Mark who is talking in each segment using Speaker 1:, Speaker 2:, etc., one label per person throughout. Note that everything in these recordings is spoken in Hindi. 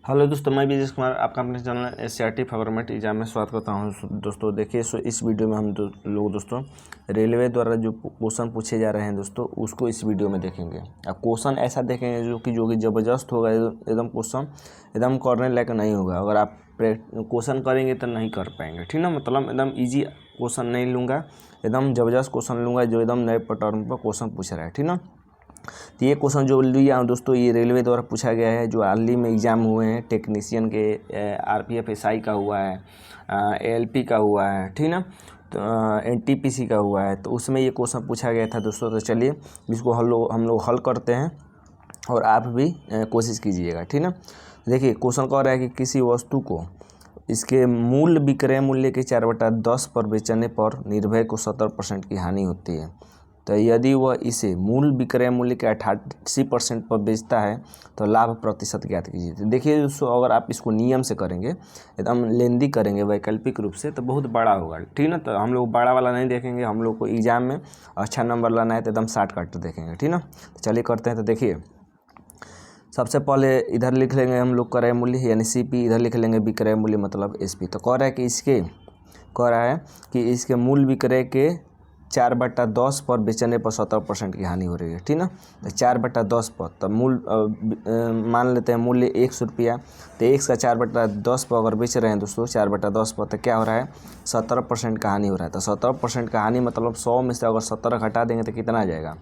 Speaker 1: हेलो दोस्तों, मैं विजय कुमार आपका अपने चैनल SCRT गवर्नमेंट एग्जाम में स्वागत करता हूं। दोस्तों देखिए, इस वीडियो में हम लोग दोस्तों रेलवे द्वारा जो क्वेश्चन पूछे जा रहे हैं दोस्तों, उसको इस वीडियो में देखेंगे। अब क्वेश्चन ऐसा देखेंगे जो कि ज़बरदस्त होगा, एकदम क्वेश्चन एकदम करने लायक नहीं होगा। अगर आप क्वेश्चन करेंगे तो नहीं कर पाएंगे, ठीक ना। मतलब एकदम ईजी क्वेश्चन नहीं लूँगा, एकदम ज़बरदस्त क्वेश्चन लूँगा जो एकदम नए पैटर्न पर क्वेश्चन पूछ रहा है, ठीक ना। तो ये क्वेश्चन जो लिया दोस्तों, ये रेलवे द्वारा पूछा गया है। जो हाल ही में एग्ज़ाम हुए हैं टेक्नीशियन के, RPF SI का हुआ है, ALP का हुआ है, ठीक ना। तो NTPC का हुआ है, तो उसमें ये क्वेश्चन पूछा गया था दोस्तों। तो चलिए इसको हम लोग हल करते हैं और आप भी कोशिश कीजिएगा, ठीक ना। देखिए क्वेश्चन कह रहा है कि किसी वस्तु को इसके मूल विक्रय मूल्य के 4/10 पर बेचने पर निर्भय को 70% की हानि होती है। तो यदि वह इसे मूल विक्रय मूल्य के 88% पर बेचता है तो लाभ प्रतिशत ज्ञात कीजिए। तो देखिए दोस्तों, अगर आप इसको नियम से करेंगे, एकदम लेंदी करेंगे वैकल्पिक रूप से, तो बहुत बड़ा होगा, ठीक ना। तो हम लोग बड़ा वाला नहीं देखेंगे, हम लोग को एग्जाम में अच्छा नंबर लाना है तो एकदम शॉर्टकट देखेंगे, ठीक ना। तो चलिए करते हैं। तो देखिए सबसे पहले इधर लिख लेंगे हम लोग क्रय मूल्य यानी CP, इधर लिख लेंगे विक्रय मूल्य मतलब SP। तो कह रहा है कि इसके मूल विक्रय के 4/10 पर बेचने पर 70% की हानि हो रही है, ठीक ना। तो 4/10 पर, तो मूल मान लेते हैं मूल्य 100 रुपया, तो 1 का 4/10 पर अगर बेच रहे हैं दोस्तों 4/10 पर, तो क्या हो रहा है 70% का हानि हो रहा है। तो 70% का हानि मतलब 100 में से अगर 70 घटा देंगे तो कितना आ जाएगा।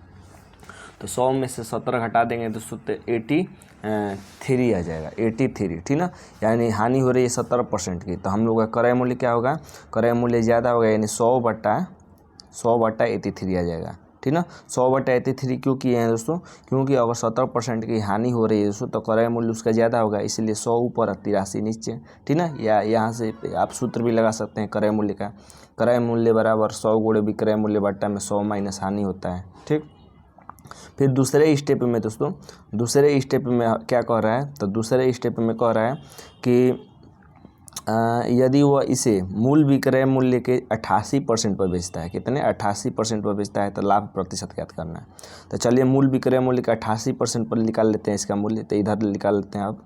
Speaker 1: तो 100 में से 70 घटा देंगे दोस्तों तो 83 आ जाएगा, 83, ठीक ना। यानी हानि हो रही है 70% की। तो हम लोग का क्रय मूल्य क्या होगा, क्रय मूल्य ज़्यादा होगा, यानी 100/83 आ जाएगा, ठीक ना। 100/83 क्यों किए हैं दोस्तों, क्योंकि अगर 70% की हानि हो रही है दोस्तों तो क्रय मूल्य उसका ज़्यादा होगा, इसलिए 100 ऊपर और 83 नीचे, ठीक ना। या यहाँ से आप सूत्र भी लगा सकते हैं क्रय मूल्य का, क्रय मूल्य बराबर 100 गुणे विक्रय मूल्य बट्टा में 100 माइनस हानि होता है, ठीक। फिर दूसरे स्टेप में दोस्तों, दूसरे स्टेप में क्या कह रहा है, तो दूसरे स्टेप में कह रहा है कि यदि वह इसे मूल विक्रय मूल्य के 88% पर बेचता है, कितने 88% पर बेचता है, तो लाभ प्रतिशत ज्ञात करना है। तो चलिए मूल विक्रय मूल्य का 88% पर निकाल लेते हैं इसका मूल्य। तो इधर निकाल लेते हैं अब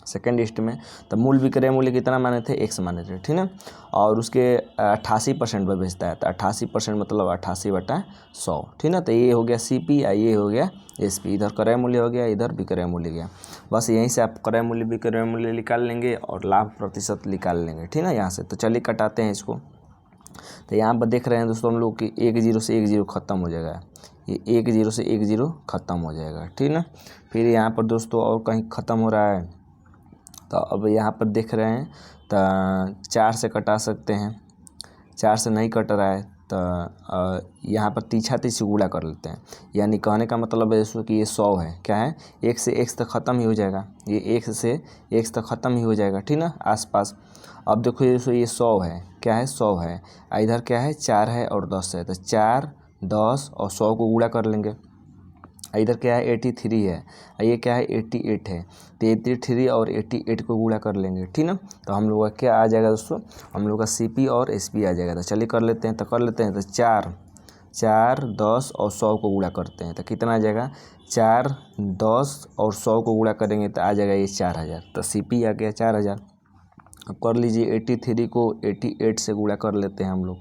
Speaker 1: सेकेंड लिस्ट में। तो मूल विक्रय मूल्य कितना माने थे, 100 माने थे, ठीक ना। और उसके 88% पर बेचता है, तो 88% मतलब 88/100, ठीक ना। तो ये हो गया CP, ये हो गया SP। इधर क्रय मूल्य हो गया, इधर विक्रय मूल्य गया। बस यहीं से आप क्रय मूल्य विक्रय मूल्य निकाल लेंगे और लाभ प्रतिशत निकाल लेंगे, ठीक ना, यहाँ से। तो चलिए कटाते हैं इसको। तो यहाँ पर देख रहे हैं दोस्तों हम लोग कि 1 0 से 1 0 ख़त्म हो जाएगा, ये 1 0 से 1 0 ख़त्म हो जाएगा, ठीक ना। फिर यहाँ पर दोस्तों और कहीं ख़त्म हो रहा है, तो अब यहाँ पर देख रहे हैं तो 4 से कटा सकते हैं, 4 से नहीं कट रहा है तो यहाँ पर तीछा गुणा कर लेते हैं। यानी कहने का मतलब है दोस्तों कि ये 100 है, क्या है 1 से x तक ख़त्म ही हो जाएगा, ये 1 से x तक ख़त्म ही हो जाएगा, ठीक ना, आसपास। अब देखो ये 100 है, क्या है 100 है, इधर क्या है 4 है और 10 है, तो 4 10 और 100 को गुणा कर लेंगे। इधर क्या है 83 है, ये क्या है 88 है, तो 83 और 88 को गुणा कर लेंगे, ठीक ना। तो हम लोग का क्या आ जाएगा दोस्तों, हम लोग का CP और SP आ जाएगा। तो चलिए कर लेते हैं। तो 4 10 और 100 को गुणा करते हैं तो कितना आ जाएगा, 4 10 और 100 को गुणा करेंगे तो आ जाएगा ये 4000। तो CP आ गया 4000। अब कर लीजिए 83 को 88 से गुणा कर लेते हैं हम लोग।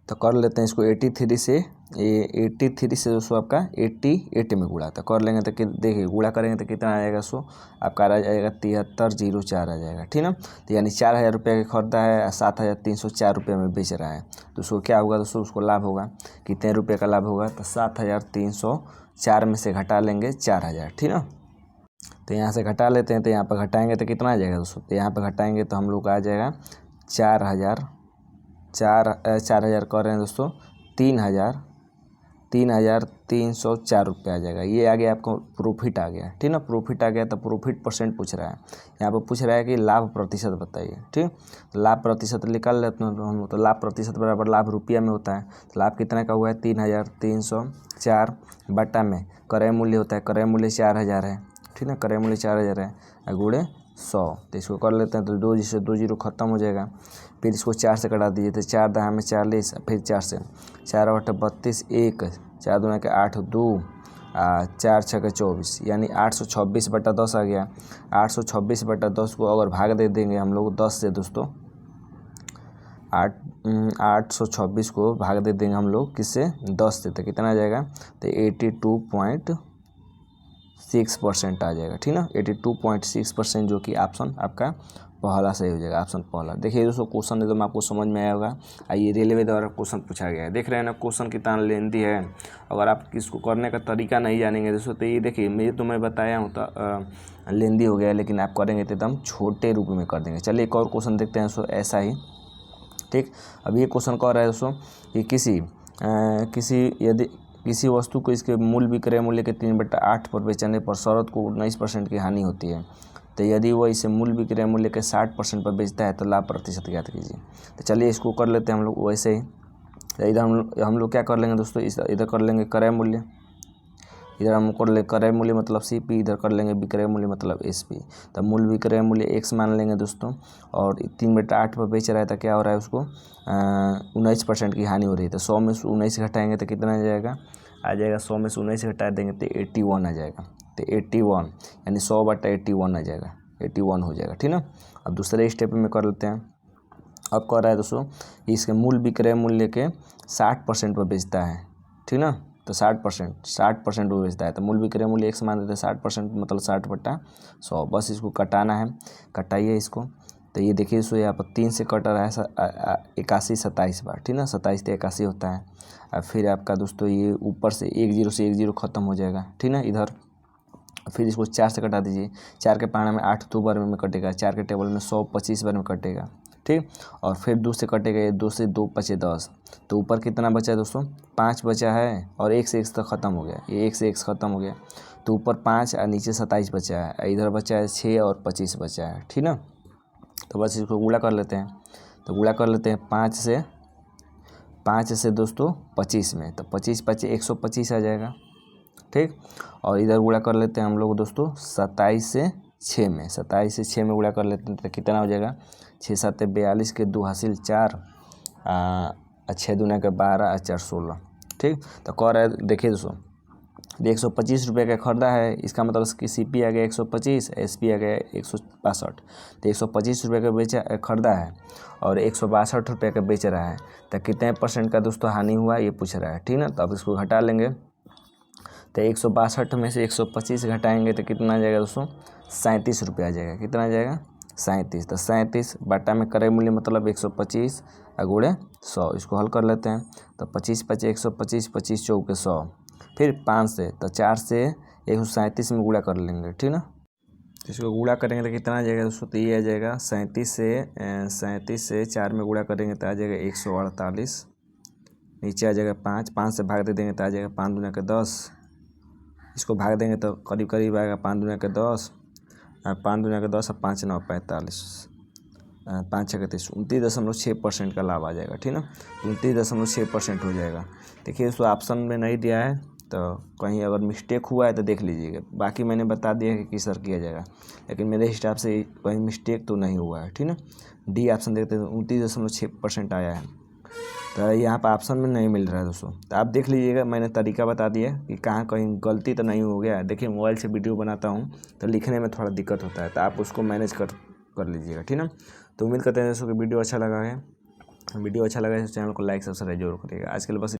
Speaker 1: तो कर लेते हैं इसको 83 से, ये 83 से दोस्तों आपका 88 में गुणा था, कर लेंगे तो देखिए गुणा करेंगे तो कितना आ जाएगा, सो आपका आ जाएगा 7304 आ जाएगा, ठीक ना। तो यानी 4000 रुपये का खरीदा है, 7304 रुपये में बेच रहा है, तो उसको क्या होगा दोस्तों, उसको लाभ होगा, कितने रुपये का लाभ होगा, तो 7304 में से घटा लेंगे 4000, ठीक ना। तो यहाँ से घटा लेते हैं, तो यहाँ पर घटाएंगे तो कितना आ जाएगा दोस्तों, तो यहाँ पर घटाएंगे तो हम लोग का आ जाएगा 4000 कर रहे हैं दोस्तों, 3304 रुपये आ जाएगा। ये आ गया आपको प्रॉफिट आ गया, ठीक ना, प्रॉफिट आ गया। तो प्रॉफिट परसेंट पूछ रहा है, यहाँ पर पूछ रहा है कि लाभ प्रतिशत बताइए, ठीक। तो लाभ प्रतिशत निकाल लेते हैं हम। तो लाभ प्रतिशत बराबर लाभ रुपया में होता है, तो लाभ कितने का हुआ है 3304 बटा में क्रय मूल्य होता है, क्रय मूल्य 4000 है, ठीक ना, क्रय मूल्य 4000 है, गुणे 100। तो इसको कर लेते हैं, तो 2 से 2 0 ख़त्म हो जाएगा। फिर इसको 4 से कटा दीजिए, तो 4 10 में 40, फिर 4 से 4 8 32, 1 4 2 के 8 2 4 छक्के 24 यानी 826/10 आ गया। 826/10 को अगर भाग दे देंगे हम लोग 10 से दोस्तों, 826 को भाग दे देंगे हम लोग किससे, 10 से, तो कितना आ जाएगा, तो 82.6% आ जाएगा। ठीक ना, 82.6% जो कि ऑप्शन आपका पहला सही हो जाएगा, ऑप्शन पहला। देखिए दोस्तों क्वेश्चन एकदम आपको समझ में आया होगा। आइए रेलवे द्वारा क्वेश्चन पूछा गया है, देख रहे हैं ना क्वेश्चन कितना लेंथी है। अगर आप इसको करने का तरीका नहीं जानेंगे दोस्तों तो ये देखिए मैं बताया हूँ तो लेंथी हो गया, लेकिन आप करेंगे तो एकदम छोटे रूप में कर देंगे। चलिए एक और क्वेश्चन देखते हैं दोस्तों ऐसा ही। ठीक, अब ये क्वेश्चन कह रहा है दोस्तों कि किसी वस्तु को इसके मूल विक्रय मूल्य के 3/8 पर बेचने पर शरत को 19% की हानि होती है, तो यदि वह इसे मूल विक्रय मूल्य के 60% पर बेचता है तो लाभ प्रतिशत ज्ञात कीजिए। तो चलिए इसको कर लेते हैं हम लोग वैसे ही। तो इधर हम लोग क्या कर लेंगे दोस्तों, इधर कर लेंगे क्रय मूल्य, इधर हम कर ले क्रय मूल्य मतलब CP, इधर कर लेंगे विक्रय मूल्य मतलब SP। तब मूल विक्रय मूल्य X मान लेंगे दोस्तों, और 3/8 पर बेच रहा है तो क्या हो रहा है उसको 19% की हानि हो रही है। तो 100 में से 19 घटाएंगे तो कितना आ जाएगा, 100 में से 19 घटा देंगे तो 81 आ जाएगा। तो 81 यानी 100/81 आ जाएगा, 81 हो जाएगा। ठीक ना, अब दूसरे स्टेप में कर लेते हैं। अब कह रहा है दोस्तों कि इसके मूल विक्रय मूल्य के 60% पर बेचता है। ठीक ना, तो 60% वो बेचता है, तो मूल विक्रय मूल्य X मान देते हैं, 60% मतलब 60/100। बस इसको कटाना है, कटाइए इसको। तो ये देखिए दोस्तों यहाँ पर 3 से कट रहा है 81 27 बार। ठीक ना, 27 से 81 होता है। अब फिर आपका दोस्तों ये ऊपर से 10 से 10 खत्म हो जाएगा। ठीक ना, इधर फिर इसको 4 से कटा दीजिए। 4 के पाना में 8 2 बार में कटेगा, 4 के टेबल में 125 बार में कटेगा। ठीक, और फिर 2 से कटेगा, ये 2 से 2 बचे 10। तो ऊपर कितना बचा है दोस्तों, 5 बचा है, और 1 से 1 तक ख़त्म हो गया, ये 1 से 1 ख़त्म हो गया। तो ऊपर 5 और नीचे 27 बचा है, इधर बचा है 6 और 25 बचा है। ठीक ना, तो बस इसको गुणा कर लेते हैं। तो गुणा कर लेते हैं 5 से दोस्तों 25 में, तो 25 5 125 आ जाएगा। ठीक, और इधर गुणा कर लेते हैं हम लोग दोस्तों 27 से 6 में, 27 से 6 में गुणा कर लेते हैं तो कितना हो जाएगा, 6 7 42 के 2 हासिल 4, 6 दूना के 12 और 4 16। ठीक, तो कह रहा है देखिए दोस्तों 125 रुपये का खरीदा है, इसका मतलब कि CP आ गया 125, SP आ गया 162। तो 125 रुपये का खरीदा है और 162 रुपये का बेच रहा है, तो कितने % का दोस्तों हानि हुआ ये पूछ रहा है। ठीक ना, तो अब इसको घटा लेंगे। तो 162 में से 125 घटाएंगे तो कितना आ जाएगा दोस्तों, 37 रुपये आ जाएगा। कितना आ जाएगा, 37। तो 37 बटा में क्रय मूल्य मतलब 125 गुणे 100, इसको हल कर लेते हैं। तो 25 5 125, 25 चौके 100, फिर 5 से, तो 4 से 137 में गुणा कर लेंगे। ठीक ना, इसको गुणा करेंगे तो कितना आ जाएगा दोस्तों, तो ये आ जाएगा 37 से 4 में गुणा करेंगे तो आ जाएगा 148। नीचे आ जाएगा 5 से भाग दे देंगे तो आ जाएगा 5 दूना के 10, इसको भाग देंगे तो करीब करीब आएगा 5 दूना के 10, 5 दूना के 10 और 5 9 45, 5 6 30, 29.6% का लाभ आ जाएगा। ठीक ना, 29.6% हो जाएगा। देखिए इसको ऑप्शन में नहीं दिया है, तो कहीं अगर मिस्टेक हुआ है तो देख लीजिएगा। बाकी मैंने बता दिया है कि किस तरह किया जाएगा, लेकिन मेरे हिसाब से कहीं मिस्टेक तो नहीं हुआ है। ठीक ना, D ऑप्शन देखते हैं 29.6% आया है, तो यहाँ पर ऑप्शन में नहीं मिल रहा है दोस्तों। तो आप देख लीजिएगा, मैंने तरीका बता दिया कि कहाँ कहीं गलती तो नहीं हो गया। देखिए मोबाइल से वीडियो बनाता हूँ तो लिखने में थोड़ा दिक्कत होता है, तो आप उसको मैनेज कर लीजिएगा। ठीक ना, तो उम्मीद करते हैं दोस्तों कि वीडियो अच्छा लगा है। वीडियो अच्छा लगा है तो चैनल को लाइक सब्सक्राइब जरूर करिएगा। आज के लिए बस